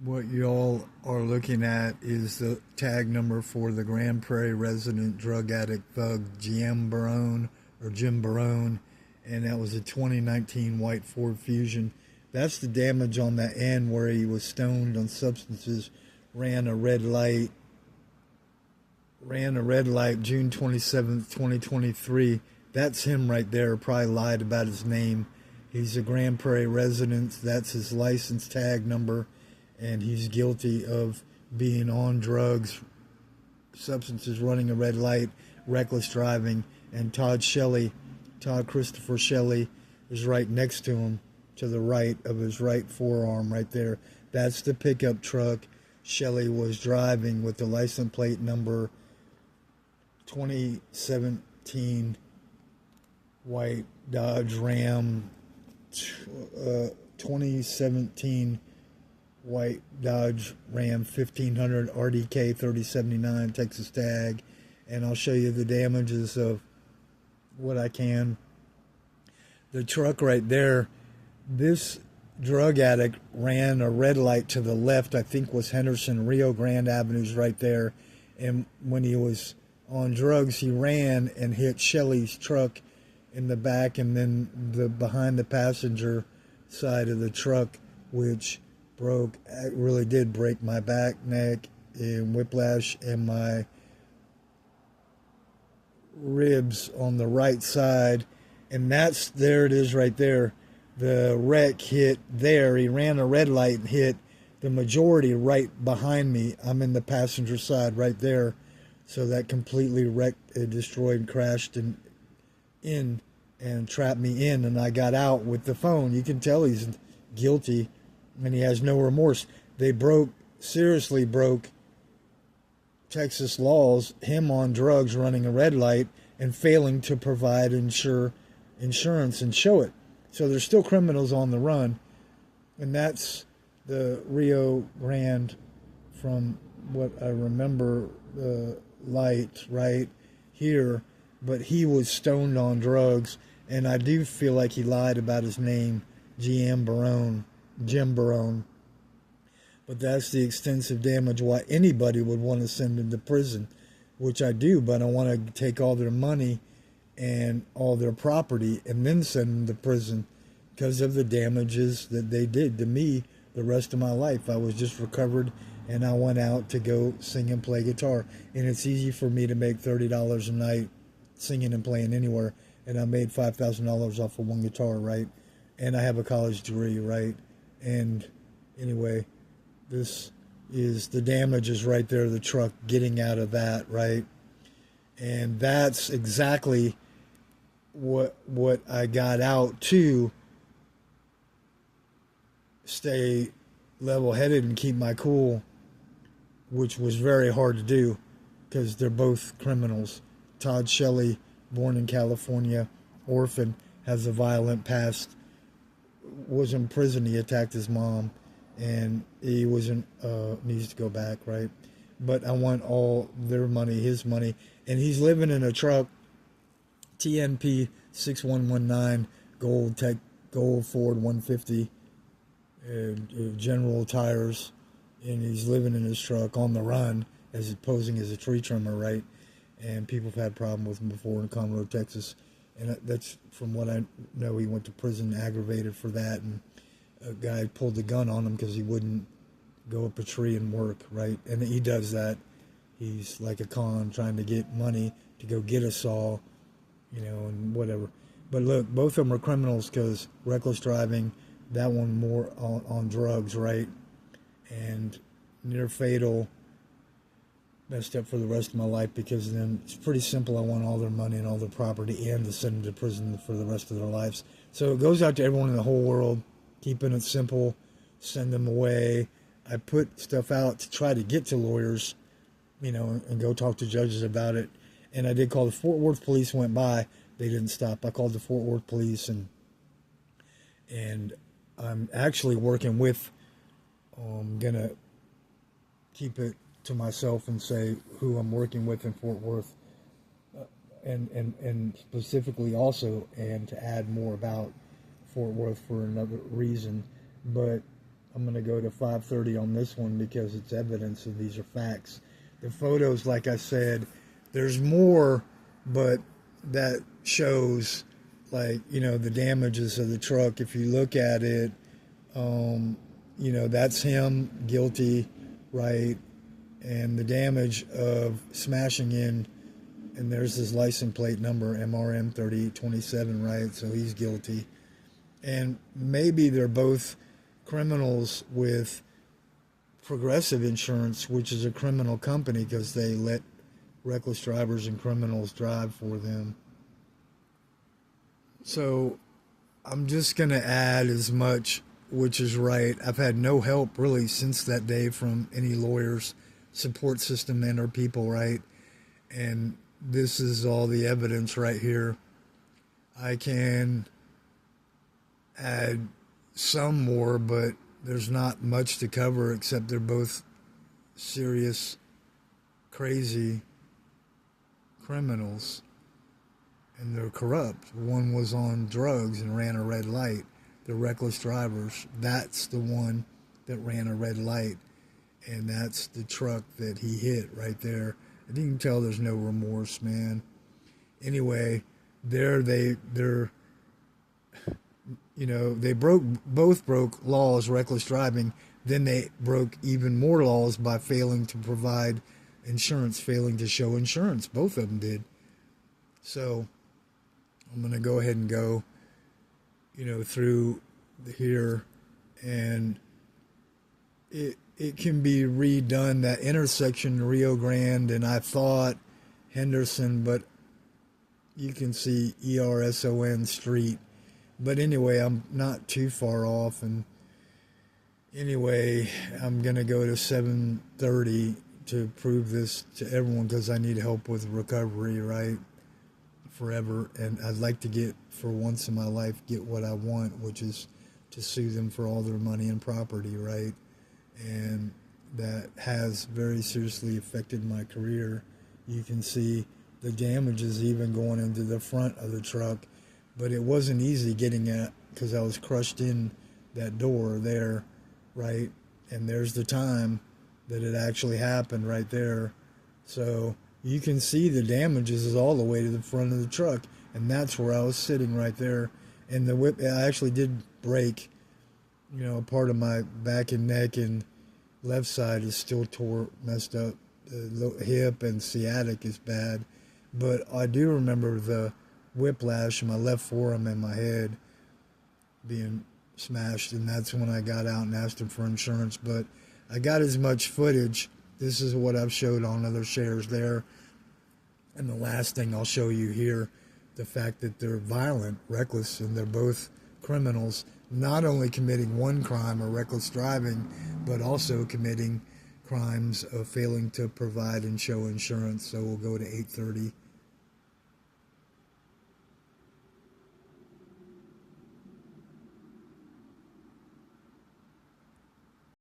What y'all are looking at is the tag number for the Grand Prairie resident drug addict thug Jim Barone, and that was a 2019 white Ford Fusion. That's the damage on the end where he was stoned on substances, ran a red light, June 27th, 2023. That's him right there. Probably lied about his name. He's a Grand Prairie resident. That's his license tag number, and he's guilty of being on drugs, substances, running a red light, reckless driving. And Todd Christopher Shelley, is right next to him, to the right of his right forearm, right there. That's the pickup truck Shelley was driving with the license plate number 2017 white Dodge Ram, 2017 white Dodge Ram 1500 RDK 3079 Texas tag. And I'll show you the damages of what I can. The truck right there, this drug addict ran a red light to the left, I think was Henderson, Rio Grande Avenues right there. And when he was on drugs, he ran and hit Shelley's truck in the back, and then the behind the passenger side of the truck, which really did break my back, neck, and whiplash, and my ribs on the right side. And there it is right there. The wreck hit there. He ran a red light and hit the majority right behind me. I'm in the passenger side right there. So that completely wrecked, destroyed, and crashed in and trapped me in. And I got out with the phone. You can tell he's guilty and he has no remorse. They seriously broke Texas laws, him on drugs, running a red light, and failing to provide insurance and show it. So there's still criminals on the run. And that's the Rio Grande, from what I remember, the light right here. But he was stoned on drugs, and I do feel like he lied about his name, Jim Barone. But that's the extensive damage why anybody would want to send him to prison, which I do, but I want to take all their money and all their property and then send them to prison because of the damages that they did to me the rest of my life. I was just recovered, and I went out to go sing and play guitar. And it's easy for me to make $30 a night singing and playing anywhere, and I made $5,000 off of one guitar, right? And I have a college degree, right? And anyway, this is the damages right there, the truck getting out of that, right? And that's exactly what I got out to stay level-headed and keep my cool, which was very hard to do because they're both criminals. Todd Shelley, born in California, orphan, has a violent past, was in prison. He attacked his mom, and he needs to go back, right? But I want all their money, his money, and he's living in a truck, TNP 6119 gold Ford 150, General tires, and he's living in his truck on the run as posing as a tree trimmer, right? And people have had problem with him before in Conroe, Texas, and that's from what I know. He went to prison aggravated for that, and a guy pulled the gun on him because he wouldn't go up a tree and work, right? And he does that. He's like a con trying to get money to go get a saw, and whatever. But look, both of them are criminals because reckless driving, that one more on drugs, right? And near fatal, messed up for the rest of my life because then it's pretty simple. I want all their money and all their property and to send them to prison for the rest of their lives. So it goes out to everyone in the whole world, keeping it simple, send them away. I put stuff out to try to get to lawyers, and go talk to judges about it. And I did call the Fort Worth police, went by. They didn't stop. I called the Fort Worth police, and I'm actually working with, I'm going to keep it to myself and say who I'm working with in Fort Worth, and specifically also, and to add more about Fort Worth for another reason. But I'm going to go to 5:30 on this one because it's evidence and these are facts. The photos, like I said, there's more, but that shows, like, the damages of the truck. If you look at it, that's him guilty, right? And the damage of smashing in, and there's his license plate number, MRM 3827, right? So he's guilty. And maybe they're both criminals with Progressive Insurance, which is a criminal company because they let reckless drivers and criminals drive for them. So I'm just going to add as much, which is right. I've had no help really since that day from any lawyers, support system, and or people, right? And this is all the evidence right here. I can add some more, but there's not much to cover except they're both serious, crazy criminals, and they're corrupt. One was on drugs and ran a red light. The reckless drivers, that's the one that ran a red light, and that's the truck that he hit right there. And you can tell there's no remorse, man. Anyway, they're they both broke laws, reckless driving. Then they broke even more laws by failing to provide insurance, failing to show insurance. Both of them did. So I'm going to go ahead and go, through here, and it can be redone, that intersection, Rio Grande, and I thought Henderson, but you can see ERSON Street. But anyway, I'm not too far off, and anyway, I'm going to go to 7:30 to prove this to everyone because I need help with recovery, right? Forever. And I'd like to get, for once in my life, get what I want, which is to sue them for all their money and property, right? And that has very seriously affected my career. You can see the damages even going into the front of the truck, but it wasn't easy getting at because I was crushed in that door there, right? And there's the time that it actually happened right there. So you can see the damages is all the way to the front of the truck, and that's where I was sitting right there. And the whip, I actually did break, part of my back and neck and left side is still messed up. The hip and sciatic is bad, but I do remember the whiplash in my left forearm and my head being smashed, and that's when I got out and asked him for insurance. But I got as much footage. This is what I've showed on other shares there. And the last thing I'll show you here, the fact that they're violent, reckless, and they're both criminals, not only committing one crime or reckless driving, but also committing crimes of failing to provide and show insurance. So we'll go to 8:30.